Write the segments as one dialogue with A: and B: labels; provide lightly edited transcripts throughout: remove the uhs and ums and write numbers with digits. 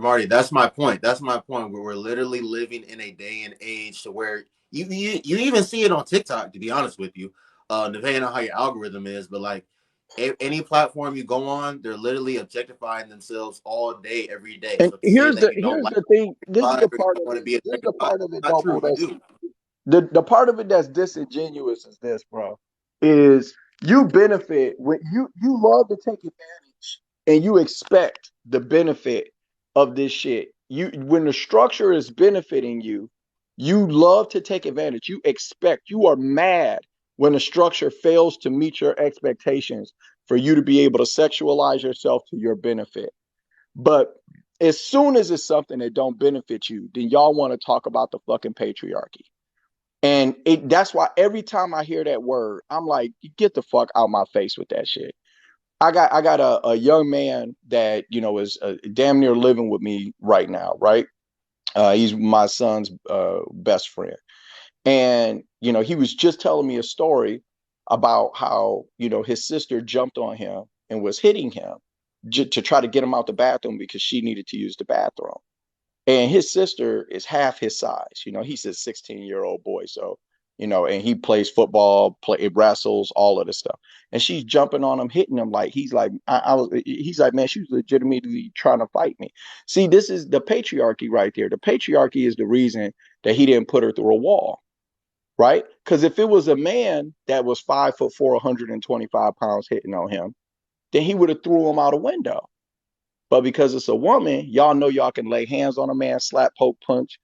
A: Marty, that's my point. That's my point. Where we're literally living in a day and age to where you even see it on TikTok. To be honest with you, depending on how your algorithm is, but like any platform you go on, they're literally objectifying themselves all day, every day.
B: And
A: So to say that you don't
B: here's
A: like
B: the thing. This is
A: body
B: the
A: or you
B: part
A: don't
B: of
A: want to
B: it.
A: be
B: This is the
A: objectified,
B: part of it,
A: not
B: Double.
A: true. You
B: That's
A: do.
B: the part of it that's disingenuous is this, bro. Is you benefit when you love to take advantage and you expect the benefit of this shit. You when the structure is benefiting you, you love to take advantage. You expect, you are mad when the structure fails to meet your expectations for you to be able to sexualize yourself to your benefit. But as soon as it's something that don't benefit you, then y'all want to talk about the fucking patriarchy. And that's why every time I hear that word, I'm like, get the fuck out my face with that shit. I got a young man that, is damn near living with me right now, right? He's my son's best friend. And, he was just telling me a story about how, his sister jumped on him and was hitting him to try to get him out the bathroom because she needed to use the bathroom. And his sister is half his size. He's a 16-year-old boy. So, and he plays football, wrestles, all of this stuff. And she's jumping on him, hitting him like he's like, man, she was legitimately trying to fight me. See, this is the patriarchy right there. The patriarchy is the reason that he didn't put her through a wall, right? Because if it was a man that was 5'4", 125 pounds hitting on him, then he would have threw him out a window. But because it's a woman, y'all know y'all can lay hands on a man, slap, poke, punch,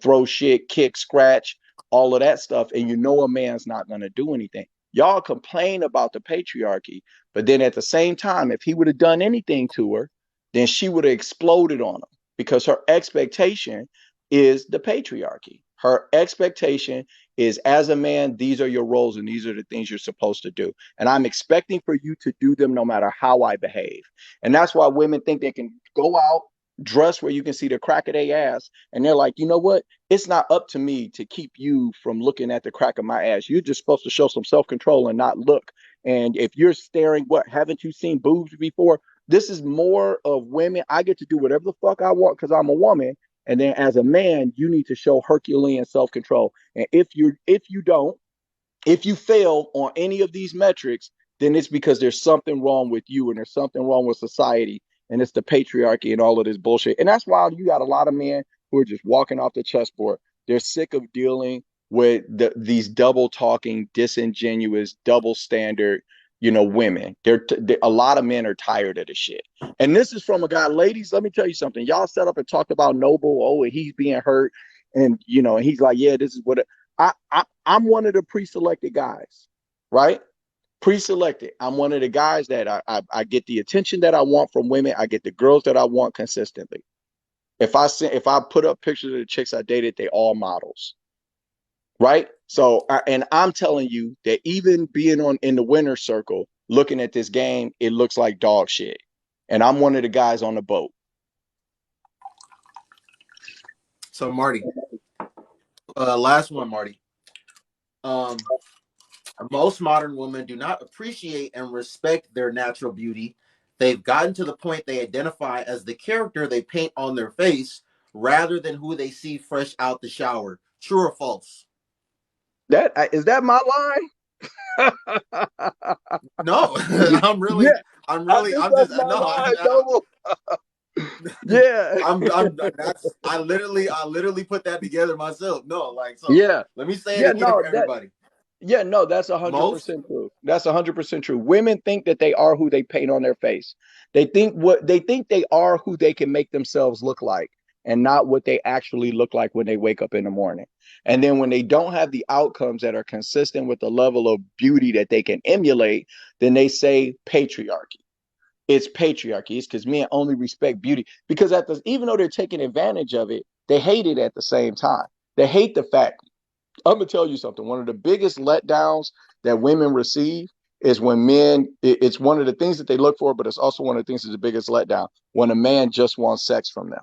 B: throw shit, kick, scratch, all of that stuff. And a man's not going to do anything. Y'all complain about the patriarchy. But then at the same time, if he would have done anything to her, then she would have exploded on him because her expectation is the patriarchy. Her expectation is, as a man, these are your roles and these are the things you're supposed to do. And I'm expecting for you to do them no matter how I behave. And that's why women think they can go out, dress where you can see the crack of their ass. And they're like, you know what? It's not up to me to keep you from looking at the crack of my ass. You're just supposed to show some self-control and not look. And if you're staring, what, haven't you seen boobs before? This is more of women. I get to do whatever the fuck I want because I'm a woman. And then as a man, you need to show Herculean self-control. And if you fail on any of these metrics, then it's because there's something wrong with you and there's something wrong with society. And it's the patriarchy and all of this bullshit. And that's why you got a lot of men who are just walking off the chessboard. They're sick of dealing with these double talking, disingenuous, double standard, women. A lot of men are tired of the shit. And this is from a guy, ladies, let me tell you something. Y'all set up and talked about Noble. Oh, and he's being hurt. And, and he's like, yeah, this is what I'm one of the pre-selected guys, right? Pre-selected. I'm one of the guys that I get the attention that I want from women. I get the girls that I want consistently. If I put up pictures of the chicks I dated, they all models, right? So and I'm telling you that even being on in the winner's circle, looking at this game, it looks like dog shit. And I'm one of the guys on the boat.
A: So Marty, last one, Marty. Um, Most modern women do not appreciate and respect their natural beauty. They've gotten to the point they identify as the character they paint on their face rather than who they see fresh out the shower. True or false?
B: That is that my line?
A: No, I'm
B: Yeah,
A: really,
B: I think
A: I'm
B: that's
A: just,
B: my
A: no,
B: line, Double. Yeah.
A: I literally put that together myself. No, like, so
B: Yeah.
A: let me say it
B: Yeah,
A: again
B: no,
A: for everybody.
B: no, that's a hundred
A: Most,
B: percent true. That's 100% true. Women think that they are who they paint on their face. They think they are who they can make themselves look like and not what they actually look like when they wake up in the morning. And then when they don't have the outcomes that are consistent with the level of beauty that they can emulate, then they say patriarchy. It's patriarchy. It's because men only respect beauty. Because even though they're taking advantage of it, they hate it at the same time. They hate the fact. I'm gonna tell you something. One of the biggest letdowns that women receive is when men. It's one of the things that they look for, but it's also one of the things that's the biggest letdown when a man just wants sex from them.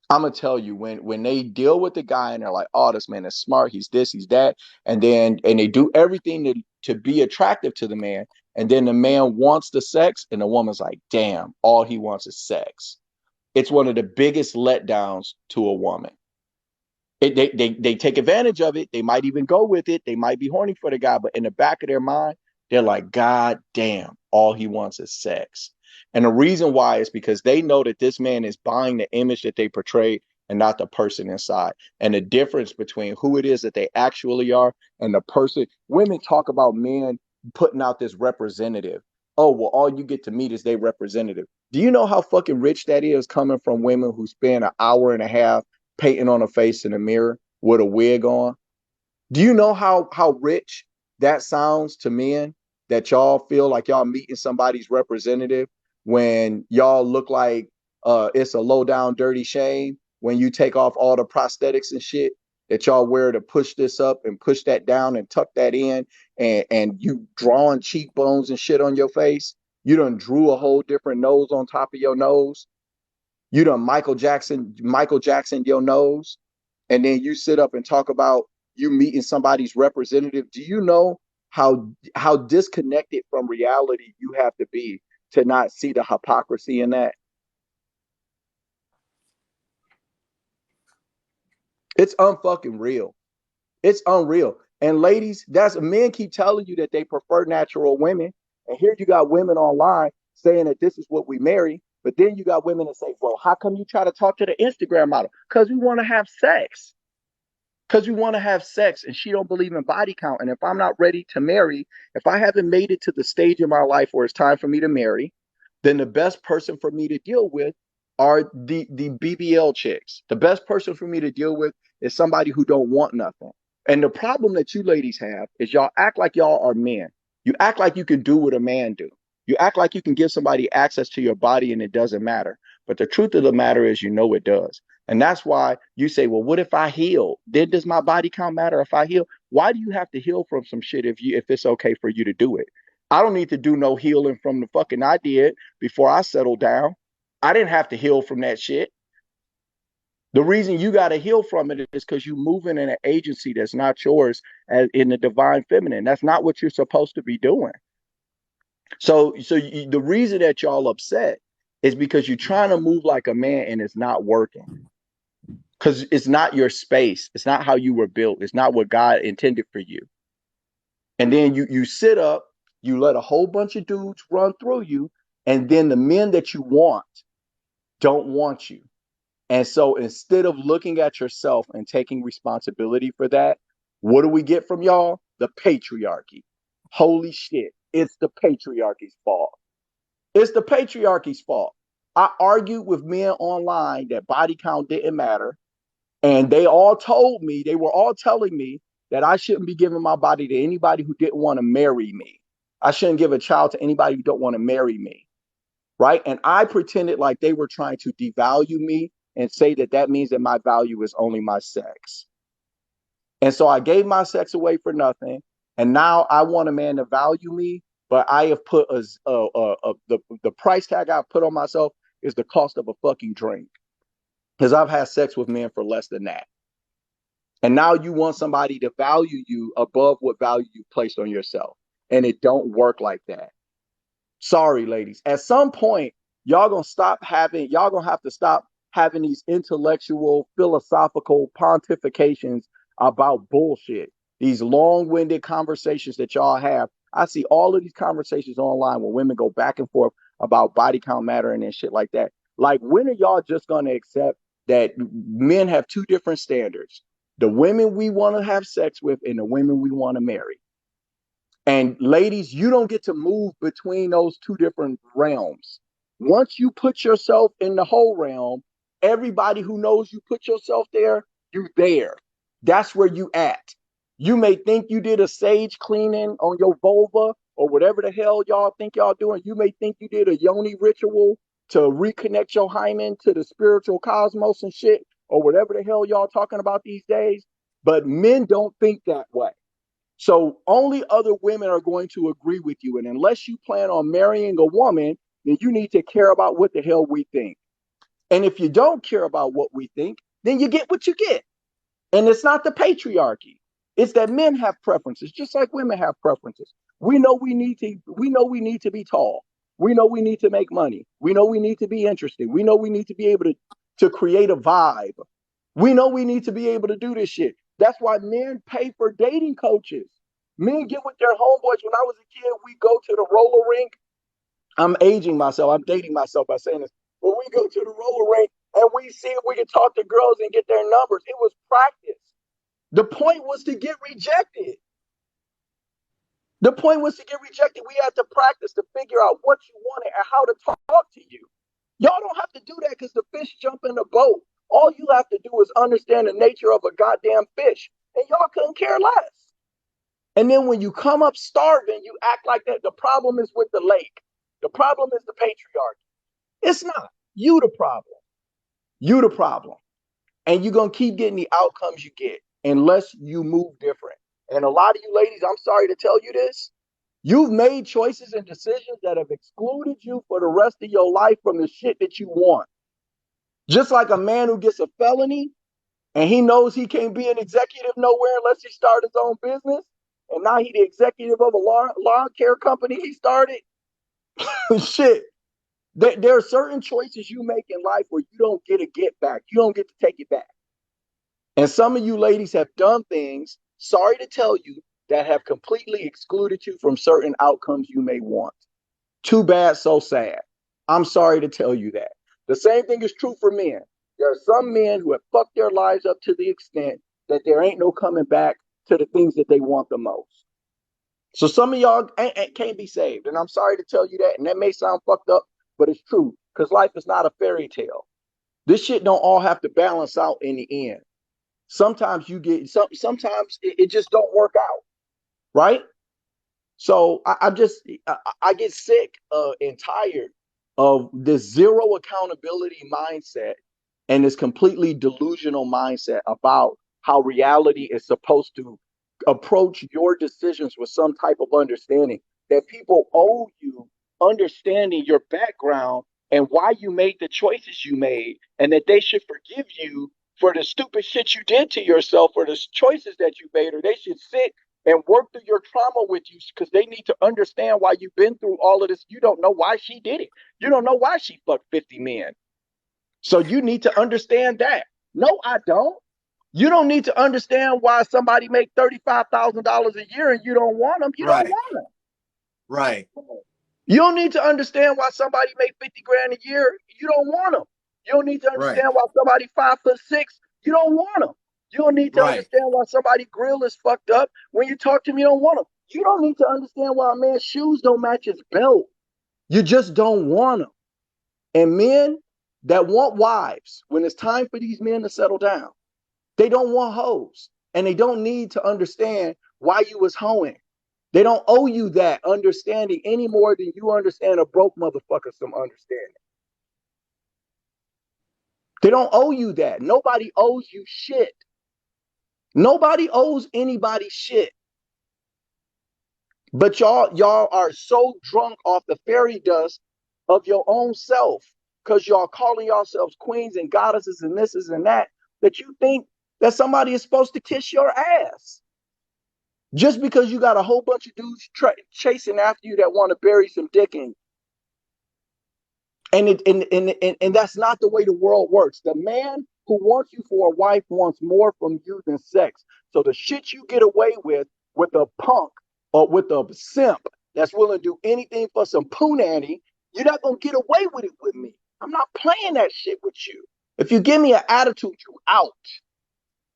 B: I'm gonna tell you when they deal with the guy and they're like, "Oh, this man is smart. He's this, he's that," and they do everything to be attractive to the man, and then the man wants the sex, and the woman's like, "Damn, all he wants is sex." it's one of the biggest letdowns to a woman. They take advantage of it. They might even go with it. They might be horny for the guy, but in the back of their mind, they're like, God damn, all he wants is sex. And the reason why is because they know that this man is buying the image that they portray and not the person inside. And the difference between who it is that they actually are and the person. Women talk about men putting out this representative. Oh, well, all you get to meet is their representative. Do you know how fucking rich that is coming from women who spend an hour and a half painting on a face in a mirror with a wig on? Do you know how rich that sounds to men, that y'all feel like y'all meeting somebody's representative when y'all look like it's a low down dirty shame when you take off all the prosthetics and shit that y'all wear to push this up and push that down and tuck that in, and you drawing cheekbones and shit on your face. You done drew a whole different nose on top of your nose. You done Michael Jackson your nose, and then you sit up and talk about you meeting somebody's representative. Do you know how disconnected from reality you have to be to not see the hypocrisy in that? It's unfucking real. It's unreal. And ladies, that's men keep telling you that they prefer natural women. And here you got women online saying that this is what we marry. But then you got women that say, well, how come you try to talk to the Instagram model? Because we want to have sex. Because we want to have sex, and she don't believe in body count. And if I'm not ready to marry, if I haven't made it to the stage in my life where it's time for me to marry, then the best person for me to deal with are the BBL chicks. The best person for me to deal with is somebody who don't want nothing. And the problem that you ladies have is y'all act like y'all are men. You act like you can do what a man do. You act like you can give somebody access to your body and it doesn't matter. But the truth of the matter is, you know it does. And that's why you say, well, what if I heal? Then does my body count matter if I heal? Why do you have to heal from some shit if it's okay for you to do it? I don't need to do no healing from the fucking I did before I settled down. I didn't have to heal from that shit. The reason you got to heal from it is because you're moving in an agency that's not yours, as in the divine feminine. That's not what you're supposed to be doing. The reason that y'all upset is because you're trying to move like a man and it's not working. Because it's not your space. It's not how you were built. It's not what God intended for you. And then you sit up, you let a whole bunch of dudes run through you, and then the men that you want don't want you. And so instead of looking at yourself and taking responsibility for that, what do we get from y'all? The patriarchy. Holy shit. It's the patriarchy's fault. It's the patriarchy's fault. I argued with men online that body count didn't matter. And they were all telling me that I shouldn't be giving my body to anybody who didn't want to marry me. I shouldn't give a child to anybody who don't want to marry me. Right. And I pretended like they were trying to devalue me and say that that means that my value is only my sex. And so I gave my sex away for nothing. And now I want a man to value me, but I have put the price tag I've put on myself is the cost of a fucking drink. Because I've had sex with men for less than that. And now you want somebody to value you above what value you placed on yourself. And it don't work like that. Sorry, ladies. At some point, y'all gonna have to stop having these intellectual, philosophical pontifications about bullshit. These long-winded conversations that y'all have. I see all of these conversations online where women go back and forth about body count mattering and shit like that. Like, when are y'all just gonna accept that men have two different standards? The women we want to have sex with and the women we want to marry. And ladies, you don't get to move between those two different realms. Once you put yourself in the whole realm, everybody who knows you put yourself there, you there. That's where you at. You may think you did a sage cleaning on your vulva or whatever the hell y'all think y'all doing. You may think you did a yoni ritual to reconnect your hymen to the spiritual cosmos and shit, or whatever the hell y'all talking about these days. But men don't think that way. So only other women are going to agree with you. And unless you plan on marrying a woman, then you need to care about what the hell we think. And if you don't care about what we think, then you get what you get. And it's not the patriarchy. It's that men have preferences, just like women have preferences. We know we need to be tall. We know we need to make money. We know we need to be interesting. We know we need to be able to create a vibe. We know we need to be able to do this shit. That's why men pay for dating coaches. Men get with their homeboys. When I was a kid, we go to the roller rink. I'm aging myself. I'm dating myself by saying this. But we go to the roller rink and we see if we can talk to girls and get their numbers. It was practice. The point was to get rejected. The point was to get rejected. We had to practice to figure out what you wanted and how to talk to you. Y'all don't have to do that because the fish jump in the boat. All you have to do is understand the nature of a goddamn fish, and y'all couldn't care less. And then when you come up starving, you act like that. The problem is with the lake. The problem is the patriarchy. It's not. You the problem. You the problem. And you're going to keep getting the outcomes you get unless you move different. And a lot of you ladies, I'm sorry to tell you this, you've made choices and decisions that have excluded you for the rest of your life from the shit that you want. Just like a man who gets a felony and he knows he can't be an executive nowhere unless he starts his own business. And now he's the executive of a lawn care company he started. Shit. There are certain choices you make in life where you don't get a get back. You don't get to take it back. And some of you ladies have done things, sorry to tell you, that have completely excluded you from certain outcomes you may want. Too bad, so sad. I'm sorry to tell you that. The same thing is true for men. There are some men who have fucked their lives up to the extent that there ain't no coming back to the things that they want the most. So some of y'all can't be saved. And I'm sorry to tell you that. And that may sound fucked up, but it's true. Because life is not a fairy tale. This shit don't all have to balance out in the end. Sometimes you get, sometimes it just don't work out. Right? So I get sick and tired of this zero accountability mindset and this completely delusional mindset about how reality is supposed to approach your decisions with some type of understanding that people owe you understanding your background and why you made the choices you made, and that they should forgive you for the stupid shit you did to yourself or the choices that you made, or they should sit and work through your trauma with you because they need to understand why you've been through all of this. You don't know why she did it. You don't know why she fucked 50 men. So you need to understand that. No, I don't. You don't need to understand why somebody make $35,000 a year and you don't want them. You don't want them.
A: Right.
B: You don't need to understand why somebody make 50 grand a year. You don't want them. You don't need to understand why somebody 5'6". You don't want them. You don't need to understand why somebody's grill is fucked up. When you talk to them, you don't want them. You don't need to understand why a man's shoes don't match his belt. You just don't want them. And men that want wives, when it's time for these men to settle down, they don't want hoes. And they don't need to understand why you was hoeing. They don't owe you that understanding any more than you understand a broke motherfucker some understanding. They don't owe you that. Nobody owes you shit. Nobody owes anybody shit. But y'all are so drunk off the fairy dust of your own self because y'all calling yourselves queens and goddesses and this and that you think that somebody is supposed to kiss your ass. Just because you got a whole bunch of dudes chasing after you that want to bury some dick in you. And that's not the way the world works. The man who wants you for a wife wants more from you than sex. So the shit you get away with a punk or with a simp that's willing to do anything for some punani, you're not going to get away with it with me. I'm not playing that shit with you. If you give me an attitude, you out.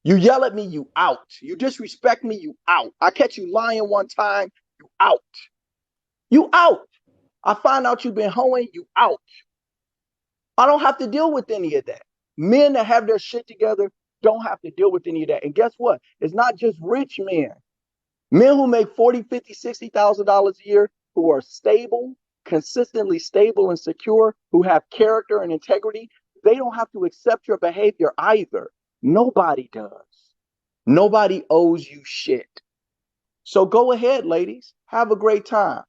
B: You yell at me, you out. You disrespect me, you out. I catch you lying one time, you out. You out. I find out you've been hoeing, you out. I don't have to deal with any of that. Men that have their shit together don't have to deal with any of that. And guess what? It's not just rich men. Men who make $40,000, $50,000, $60,000 a year, who are stable, consistently stable and secure, who have character and integrity, they don't have to accept your behavior either. Nobody does. Nobody owes you shit. So go ahead, ladies. Have a great time.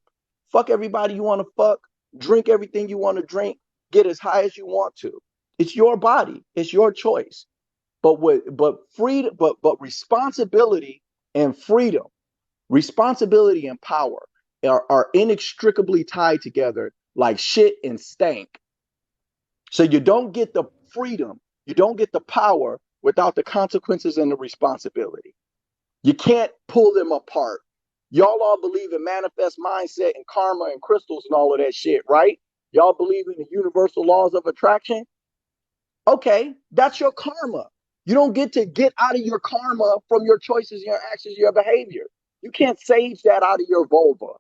B: Fuck everybody you want to fuck. Drink everything you want to drink. Get as high as you want to. It's your body. It's your choice. But responsibility and freedom, responsibility and power are inextricably tied together like shit and stank. So you don't get the freedom, you don't get the power without the consequences and the responsibility. You can't pull them apart. Y'all all believe in manifest mindset and karma and crystals and all of that shit, right? Y'all believe in the universal laws of attraction? Okay, that's your karma. You don't get to get out of your karma from your choices, your actions, your behavior. You can't sage that out of your vulva.